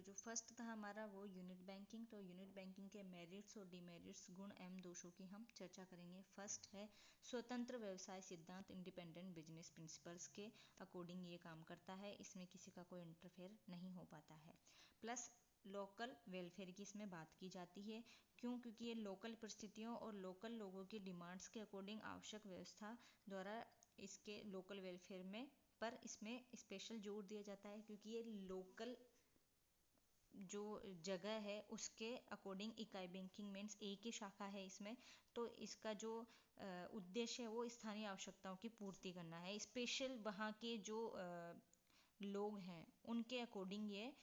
तो जो फर्स्ट था हमारा वो यूनिट बैंकिंग। तो यूनिट बैंकिंग के मेरिट्स और डिमेरिट्स, गुण एवं दोषों की हम चर्चा करेंगे। फर्स्ट है स्वतंत्र व्यवसाय सिद्धांत, इंडिपेंडेंट बिजनेस प्रिंसिपल्स के अकॉर्डिंग ये काम करता है, इसमें किसी का कोई इंटरफेयर नहीं हो पाता है। प्लस लोकल वेलफेयर की इसमें बात की जाती है। क्यों? क्योंकि ये लोकल परिस्थितियों और लोकल लोगों की डिमांड्स के अकॉर्डिंग आवश्यक व्यवस्था द्वारा इसके लोकल वेलफेयर में पर इसमें स्पेशल जोर दिया जाता है, क्योंकि ये लोकल जो जगह है उसके अकॉर्डिंग इकाई बैंकिंग मीन्स एक ही शाखा है इसमें, तो इसका जो उद्देश्य है वो स्थानीय आवश्यकताओं की पूर्ति करना है। स्पेशल वहाँ के जो लोग हैं उनके अकॉर्डिंग ये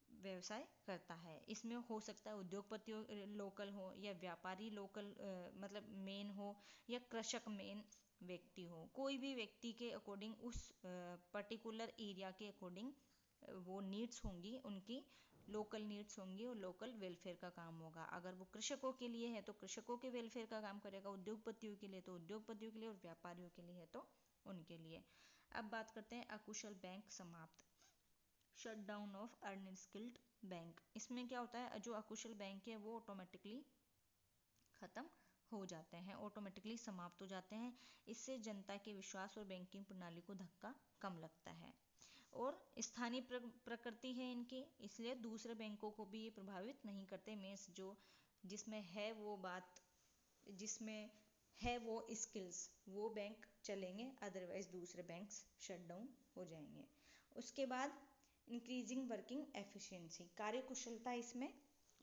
व्यवसाय करता है। इसमें हो सकता है उद्योगपति लोकल हो या व्यापारी लोकल मतलब मेन हो या कृषक मेन व्यक्ति हो, कोई भी व्यक्ति के अकॉर्डिंग उस पर्टिकुलर एरिया के अकॉर्डिंग वो नीड्स होंगी, उनकी लोकल नीड्स होंगी और लोकल वेलफेयर का काम होगा। अगर वो कृषकों के लिए है तो कृषकों के वेलफेयर का काम करेगा, उद्योगपतियों के लिए तो उद्योगपतियों के लिए, और व्यापारियों के लिए है तो उनके लिए। अब बात करते हैं अकुशल बैंक समाप्त, shut down of unskilled bank. इसमें क्या होता है, जो अकुशल बैंक है वो ऑटोमेटिकली खत्म हो जाते हैं, ऑटोमेटिकली समाप्त हो जाते हैं। इससे जनता के विश्वास और बैंकिंग प्रणाली को धक्का कम लगता है। और स्थानीय प्रकृति है इनकी, इसलिए दूसरे बैंकों को भी ये प्रभावित नहीं करते। मीन्स जो जिसमें है वो बात, जिसमें है वो स्किल्स, वो बैंक चलेंगे, अदरवाइज दूसरे बैंक्स शट डाउन हो जाएंगे। उसके बाद इंक्रीजिंग वर्किंग एफिशिएंसी, कार्यकुशलता इसमें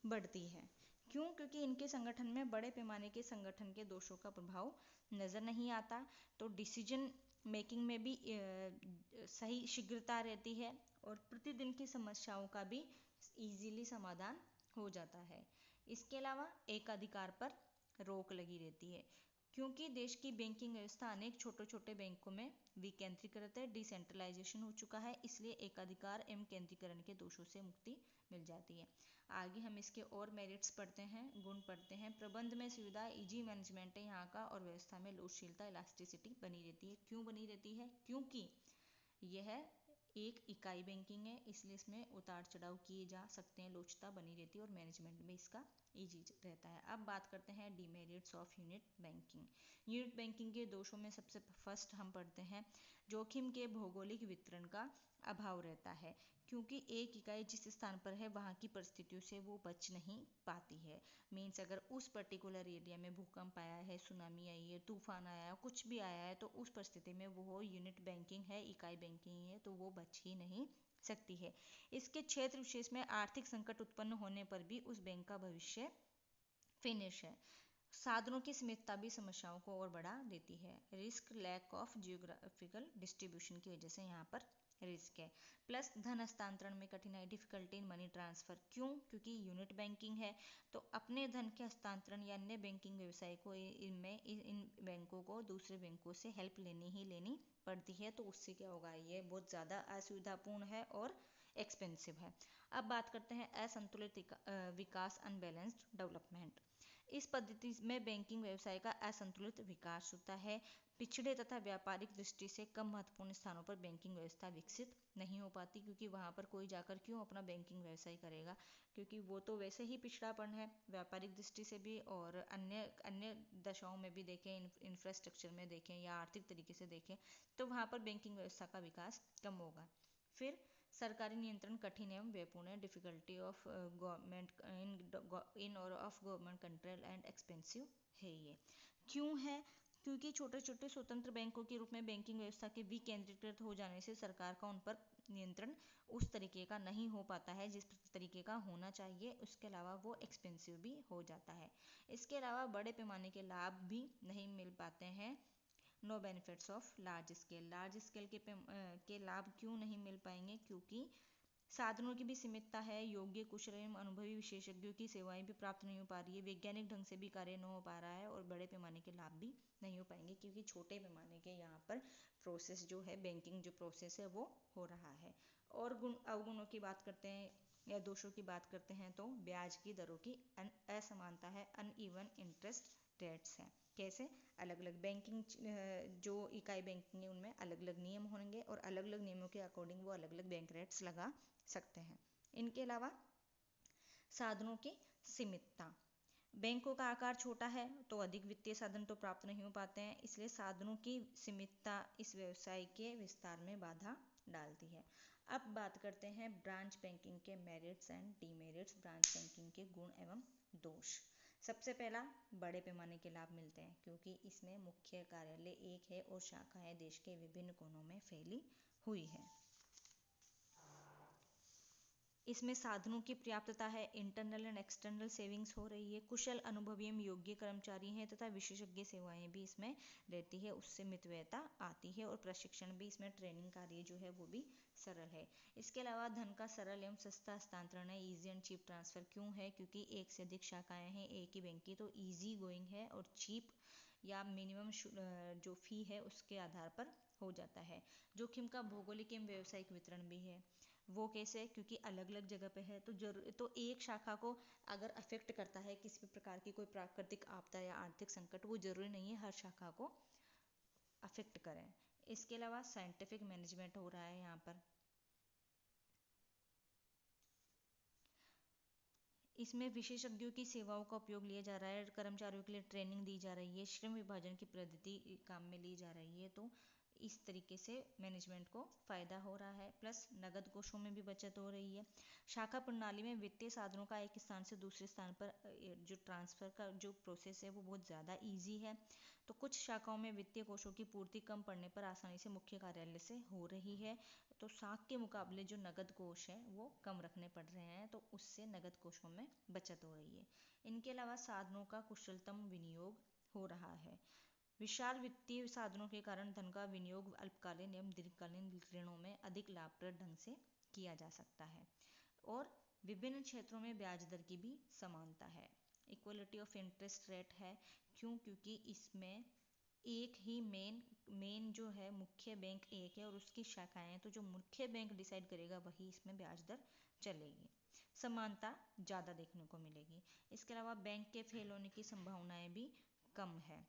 बढ़ती है। क्यों? क्योंकि इनके संगठन में बड़े पैमाने के संगठन के दोषों का प्रभाव नज़र नहीं आता, तो डिसीजन मेकिंग में भी सही शीघ्रता रहती है और प्रतिदिन की समस्याओं का भी इजीली समाधान हो जाता है। इसके अलावा एकाधिकार पर रोक लगी रहती है, क्योंकि देश की बैंकिंग व्यवस्था अनेक छोटे छोटे बैंकों में विकेंद्रीकृत है, डिसेंट्रलाइजेशन हो चुका है, इसलिए एकाधिकार एवं केंद्रीकरण के दोषों से मुक्ति मिल जाती है। आगे हम इसके और मेरिट्स पढ़ते हैं, गुण पढ़ते हैं। प्रबंध में सुविधा, इजी मैनेजमेंट है यहाँ का, और व्यवस्था में लोचशीलता, इलास्टिसिटी बनी रहती है। क्यों बनी रहती है? क्योंकि यह एक इकाई बैंकिंग है, इसलिए इसमें उतार चढ़ाव किए जा सकते हैं, लोचता बनी रहती है और मैनेजमेंट में इसका इजी रहता है। अब बात करते हैं demerits of unit banking. Unit banking के दोषों में सबसे फर्स्ट हम पढ़ते हैं जोखिम के भौगोलिक वितरण का अभाव रहता है, क्योंकि एक इकाई जिस स्थान पर है वहाँ की परिस्थितियों से वो बच नहीं पाती है। मीन्स अगर उस पर्टिकुलर एरिया में भूकंप आया है, सुनामी आई है, तूफान आया है, कुछ भी आया है, तो उस परिस्थिति में वो यूनिट बैंकिंग है, इकाई बैंकिंग है, तो वो बच ही नहीं सकती है। इसके क्षेत्र विशेष में आर्थिक संकट उत्पन्न होने पर भी उस बैंक का भविष्य फिनिश है। साधनों की सीमितता भी समस्याओं को और बढ़ा देती है। Risk, lack of geographical distribution की वजह से यहाँ पर रिस्क है। प्लस धन हस्तांतरण में कठिनाई, डिफिकल्टी इन मनी ट्रांसफर। क्यों? क्योंकि यूनिट बैंकिंग है, तो अपने धन के हस्तांतरण या अन्य बैंकिंग व्यवसाय को इनमें इन बैंकों को दूसरे बैंकों से हेल्प लेनी ही लेनी पड़ती है, तो उससे क्या होगा, ये बहुत ज़्यादा असुविधापूर्ण है और एक्सपेंसिव है। अब बात करते हैं असंतुलित विकास, अनबैलेंस्ड डेवलपमेंट। इस पद्धति में बैंकिंग व्यवसाय का असंतुलित विकास होता है। पिछड़े तथा व्यापारिक दृष्टि से कम महत्वपूर्ण स्थानों पर बैंकिंग व्यवस्था विकसित नहीं हो पाती, क्योंकि वहाँ पर कोई जाकर क्यों अपना बैंकिंग व्यवसाय करेगा, क्योंकि वो तो वैसे ही पिछड़ापन है व्यापारिक दृष्टि से भी, और अन्य अन्य दशाओं में भी देखें, इंफ्रास्ट्रक्चर में देखें या आर्थिक तरीके से देखें, तो वहाँ पर बैंकिंग व्यवस्था का विकास कम होगा। फिर सरकारी नियंत्रण कठिन एवं व्ययपूर्ण है, डिफिकल्टी ऑफ गवर्नमेंट इन और of government control and expensive है ये। क्यों है? क्योंकि छोटे छोटे स्वतंत्र बैंकों के रूप में बैंकिंग व्यवस्था के विकेंद्रीकृत हो जाने से सरकार का उन पर नियंत्रण उस तरीके का नहीं हो पाता है जिस तरीके का होना चाहिए। उसके अलावा वो एक्सपेंसिव भी हो जाता है। इसके अलावा बड़े पैमाने के लाभ भी नहीं मिल पाते हैं। No benefits of large scale, large scale के लाभ क्यों नहीं मिल पाएंगे? क्योंकि साधनों की भी सीमितता है, योग्य, कुशल एवं अनुभवी विशेषज्ञों की सेवाएं भी प्राप्त नहीं हो पा रही है, वैज्ञानिक ढंग से भी कार्य नहीं हो पा रहा है, और बड़े पैमाने के लाभ भी नहीं हो पाएंगे, क्योंकि छोटे पैमाने के यहाँ पर प्रोसेस जो है, बैंकिंग जो प्रोसेस है वो हो रहा है। और गुण अवगुणों की बात करते हैं या दोषों की बात करते हैं, तो ब्याज की दरों की असमानता है, अनइवन इंटरेस्ट रेट्स हैं। कैसे? अलग अलग बैंकिंग जो इकाई बैंकिंग है उनमें अलग अलग नियम होंगे, और अलग अलग नियमों के अकॉर्डिंग वो अलग अलग बैंक रेट्स लगा सकते हैं। इनके अलावा साधनों की सीमितता, बैंकों का आकार छोटा है तो अधिक वित्तीय साधन तो प्राप्त नहीं हो पाते हैं, इसलिए साधनों की सीमितता इस व्यवसाय के विस्तार में बाधा डालती है। अब बात करते हैं ब्रांच बैंकिंग के merits and demerits, branch banking के गुण एवं दोष। सबसे पहला, बड़े पैमाने के लाभ मिलते हैं क्योंकि इसमें मुख्य कार्यालय एक है और शाखाएं देश के विभिन्न कोनों में फैली हुई है। इसमें साधनों की पर्याप्तता है, इंटरनल एंड एक्सटर्नल सेविंग्स हो रही है, कुशल अनुभवी एवं योग्य कर्मचारी हैं तथा विशेषज्ञ सेवाएं भी इसमें रहती है, उससे मितव्ययता आती है और प्रशिक्षण भी इसमें ट्रेनिंग कार्य जो है वो भी सरल है। इसके अलावा धन का सरल एवं सस्ता हस्तांतरण है, ईजी एंड चीप ट्रांसफर। क्यों है? क्योंकि एक से अधिक शाखाएं हैं एक ही बैंक की, तो ईजी गोइंग है और चीप या मिनिमम जो फी है उसके आधार पर हो जाता है। जोखिम का भौगोलिक एवं व्यावसायिक वितरण भी है। वो कैसे? क्योंकि अलग अलग जगह पे है तो एक शाखा को अगर अफेक्ट करता है किसी भी प्रकार की कोई प्राकृतिक आपदा या आर्थिक संकट, वो जरूरी नहीं है हर शाखा को अफेक्ट करें। इसके अलावा साइंटिफिक मैनेजमेंट हो रहा है यहाँ पर। इसमें विशेषज्ञों की सेवाओं का उपयोग लिया जा रहा है, कर्मचारियों के लिए ट्रेनिंग दी जा रही है, श्रम विभाजन की पद्धति काम में ली जा रही है, तो इस तरीके से मैनेजमेंट को फायदा हो रहा है। प्लस नगद कोषों में भी बचत हो रही है। शाखा प्रणाली में वित्तीय साधनों का एक स्थान से दूसरे स्थान पर जो ट्रांसफर का जो प्रोसेस है वो बहुत ज़्यादा ईजी है। तो कुछ शाखाओं में वित्तीय कोषों की पूर्ति कम पड़ने पर आसानी से मुख्य कार्यालय से हो रही है, तो शाख के मुकाबले जो नगद कोष है वो कम रखने पड़ रहे हैं, तो उससे नगद कोषों में बचत हो रही है। इनके अलावा साधनों का कुशलतम विनियोग हो रहा है। विशाल वित्तीय साधनों के कारण धन का विनियोग अल्पकालीन एवं दीर्घकालीन ऋणों में अधिक लाभप्रद ढंग से किया जा सकता है। और विभिन्न क्षेत्रों में ब्याज दर की भी समानता है, इक्वलिटी ऑफ इंटरेस्ट रेट है। क्यों? क्योंकि इसमें एक ही मेन जो है मुख्य बैंक एक है और उसकी शाखाएं हैं, तो जो मुख्य बैंक डिसाइड करेगा वही इसमें ब्याज दर चलेगी। समानता ज़्यादा देखने को मिलेगी। इसके अलावा बैंक के फेल होने की संभावनाएं भी कम है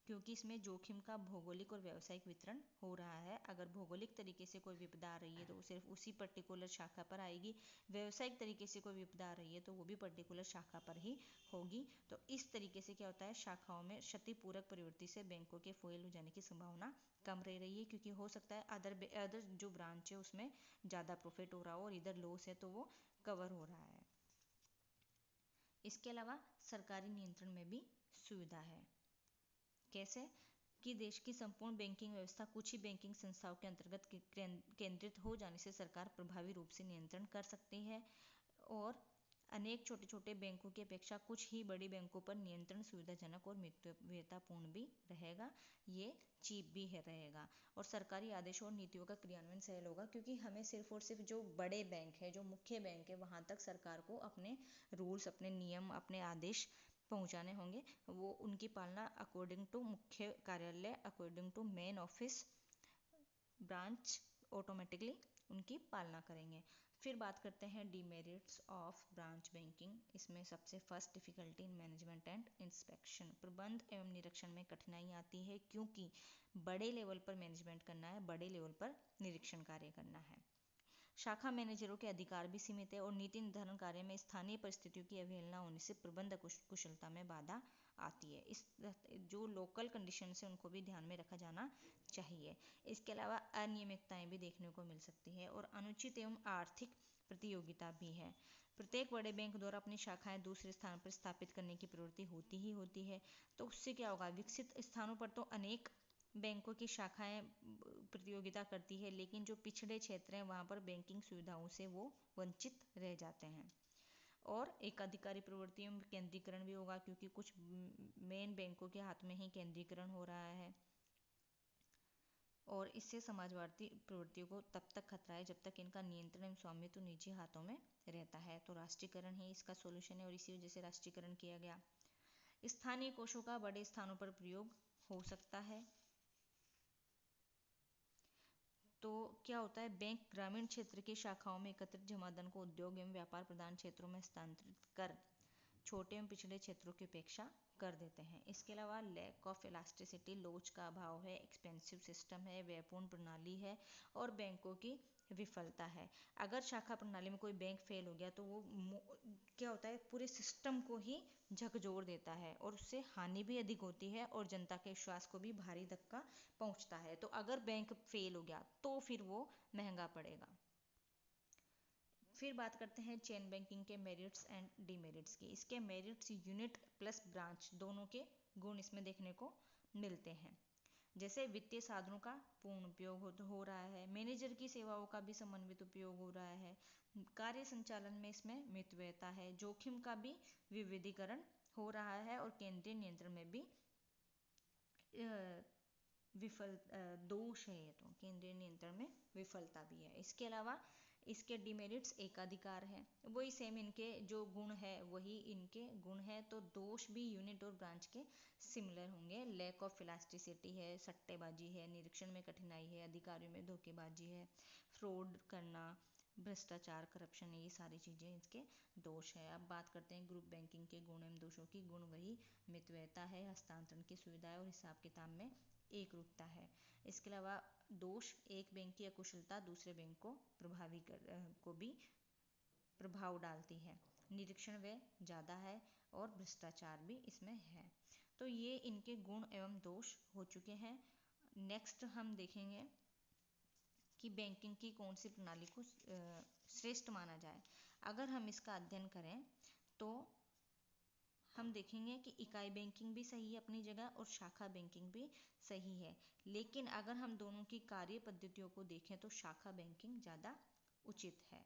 क्योंकि इसमें जोखिम का भौगोलिक और व्यावसायिक वितरण हो रहा है। अगर भौगोलिक तरीके से कोई विपदा आ रही है तो वो सिर्फ उसी पर्टिकुलर शाखा पर आएगी, व्यावसायिक तरीके से कोई विपदा आ रही है तो वो भी पर्टिकुलर शाखा पर ही होगी। तो इस तरीके से क्या होता है, शाखाओं में क्षतिपूरक प्रवृत्ति से बैंकों के फेल हो जाने की संभावना कम रह रही है, क्योंकि हो सकता है अदर जो ब्रांच है उसमें ज़्यादा प्रॉफिट हो रहा हो और इधर लॉस है तो वो कवर हो रहा है। इसके अलावा सरकारी नियंत्रण में भी सुविधा है। कैसे? कि देश की संपूर्ण बैंकिंग व्यवस्था कुछ ही बैंकिंग संस्थाओं के अंतर्गत केंद्रित हो जाने से सरकार प्रभावी रूप से नियंत्रण कर सकती है और अनेक छोटे छोटे बैंकों की अपेक्षा कुछ ही बड़ी बैंकों पर नियंत्रण सुविधाजनक और मितव्ययतापूर्ण भी रहेगा, ये चीप भी है रहेगा। और सरकारी आदेशों और नीतियों का क्रियान्वयन सहल होगा क्योंकि हमें सिर्फ और सिर्फ जो बड़े बैंक है, जो मुख्य बैंक है, वहाँ तक सरकार को अपने रूल्स, अपने नियम, अपने आदेश पहुंचाने होंगे। वो उनकी पालना अकॉर्डिंग टू मुख्य कार्यालय, according to main office branch automatically उनकी पालना करेंगे। फिर बात करते हैं डीमेरिट्स ऑफ ब्रांच बैंकिंग। इसमें सबसे first difficulty in management and inspection, प्रबंध एवं निरीक्षण में कठिनाई आती है क्योंकि बड़े लेवल पर मैनेजमेंट करना है, बड़े लेवल पर निरीक्षण कार्य करना है। शाखा मैनेजरों के अधिकार भी सीमित है और नीति निर्धारण कार्य में स्थानीय परिस्थितियों की अवहेलना होने से प्रबंध कुशलता में बाधा आती है। इस जो लोकल कंडीशन है उनको भी ध्यान में रखा जाना चाहिए। इसके अलावा अनियमितताएं भी देखने को मिल सकती है और अनुचित एवं आर्थिक प्रतियोगिता भी है। प्रत्येक बड़े बैंक द्वारा अपनी शाखाएं दूसरे स्थान पर स्थापित करने की प्रवृत्ति होती ही होती है, तो उससे क्या होगा, विकसित स्थानों पर तो अनेक बैंकों की शाखाएं प्रतियोगिता करती है, लेकिन जो पिछड़े क्षेत्र हैं वहाँ पर बैंकिंग सुविधाओं से वो वंचित रह जाते हैं। और एकाधिकारी प्रवृत्तियों में केंद्रीकरण भी होगा क्योंकि कुछ मेन बैंकों के हाथ में ही केंद्रीकरण हो रहा है और इससे समाजवादी प्रवृत्तियों को तब तक खतरा है जब तक इनका नियंत्रण एवं स्वामित्व निजी हाथों में रहता है। तो राष्ट्रीयकरण ही इसका सोल्यूशन है और इसी वजह से राष्ट्रीयकरण किया गया। स्थानीय कोषों का बड़े स्थानों पर प्रयोग हो सकता है। तो क्या होता है, बैंक ग्रामीण क्षेत्र की शाखाओं में एकत्रित जमा धन को उद्योग एवं व्यापार प्रदान क्षेत्रों में हस्तांतरित कर छोटे एवं पिछड़े क्षेत्रों की अपेक्षा कर देते हैं। इसके अलावा लैक ऑफ इलास्टिसिटी, लोच का अभाव है, एक्सपेंसिव सिस्टम है, व्ययपूर्ण प्रणाली है और बैंकों की विफलता है। अगर शाखा प्रणाली में कोई बैंक फेल हो गया तो वो क्या होता है, पूरे सिस्टम को ही झकझोर देता है और उससे हानि भी अधिक होती है और जनता के विश्वास को भी भारी धक्का पहुंचता है। तो अगर बैंक फेल हो गया तो फिर वो महंगा पड़ेगा। फिर बात करते हैं चेन बैंकिंग के मेरिट्स एंड डीमेरिट्स की। इसके मेरिट्स यूनिट प्लस ब्रांच दोनों के गुण इसमें देखने को मिलते हैं। जैसे वित्तीय साधनों का पूर्ण उपयोग हो रहा है, मैनेजर की सेवाओं का भी समन्वित उपयोग हो रहा है, कार्य संचालन में इसमें मितव्ययता है, जोखिम का भी विविधीकरण हो रहा है और केंद्रीय नियंत्रण में भी विफल दोष है। ये तो केंद्रीय नियंत्रण में विफलता भी है। इसके अलावा इसके डिमेरिट्स एकाधिकार है, वही सेम इनके जो गुण है वही इनके गुण है, तो दोष भी यूनिट और ब्रांच के सिमिलर होंगे। लैक ऑफ इलास्टिसिटी है, सट्टेबाजी है, निरीक्षण में कठिनाई है, अधिकारियों में धोखेबाजी है, फ्रॉड करना, भ्रष्टाचार, करप्शन, ये सारी चीज़ें इसके दोष है। अब बात करते हैं ग्रुप बैंकिंग के गुण एवं दोषों की। गुण वही मितव्ययता है, हस्तांतरण की सुविधाएं और हिसाब किताब में एक रूपता है। इसके अलावा दोष, एक बैंक की अकुशलता दूसरे बैंक को भी प्रभाव डालती है, निरीक्षण व्यय ज़्यादा है और भ्रष्टाचार भी इसमें है। तो ये इनके गुण एवं दोष हो चुके हैं। नेक्स्ट हम देखेंगे कि बैंकिंग की कौन सी प्रणाली को श्रेष्ठ माना जाए। अगर हम इसका अध्ययन करें तो हम देखेंगे कि इकाई बैंकिंग भी सही है अपनी जगह और शाखा बैंकिंग भी सही है, लेकिन अगर हम दोनों की कार्य पद्धतियों को देखें तो शाखा बैंकिंग ज़्यादा उचित है,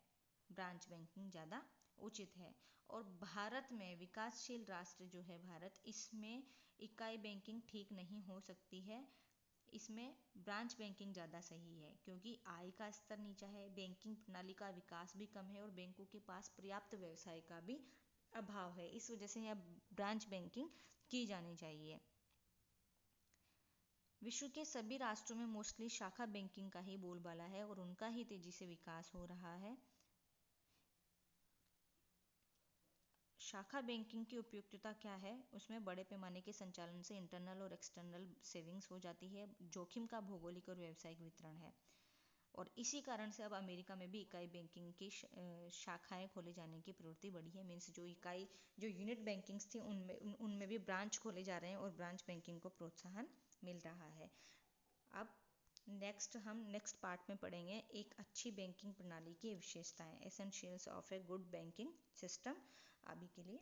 ब्रांच बैंकिंग ज़्यादा उचित है। और भारत में, विकासशील राष्ट्र जो है भारत, इसमें इकाई बैंकिंग ठीक नहीं हो सकती है, इसमें ब्रांच बैंकिंग ज़्यादा सही है, क्योंकि आय का स्तर नीचा है, बैंकिंग प्रणाली का विकास भी कम है और बैंकों के पास पर्याप्त व्यवसाय का भी अभाव है। इस वजह से यहाँ ब्रांच बैंकिंग की जानी चाहिए। विश्व के सभी राष्ट्रों में मोस्टली शाखा बैंकिंग का ही बोलबाला है और उनका ही तेजी से विकास हो रहा है। शाखा बैंकिंग की उपयुक्तता क्या है, उसमें बड़े पैमाने के संचालन से इंटरनल और एक्सटर्नल सेविंग्स हो जाती है, जोखिम का भौगोलिक और व्यावसायिक वितरण है, और इसी कारण से अब अमेरिका में भी इकाई बैंकिंग की शाखाएं खोले जाने की प्रवृत्ति बढ़ी है। मीन्स जो यूनिट बैंकिंग्स थी उनमें भी ब्रांच खोले जा रहे हैं और ब्रांच बैंकिंग को प्रोत्साहन मिल रहा है। अब हम नेक्स्ट पार्ट में पढ़ेंगे एक अच्छी बैंकिंग प्रणाली की विशेषताएं, essentials of a good banking system. अभी के लिए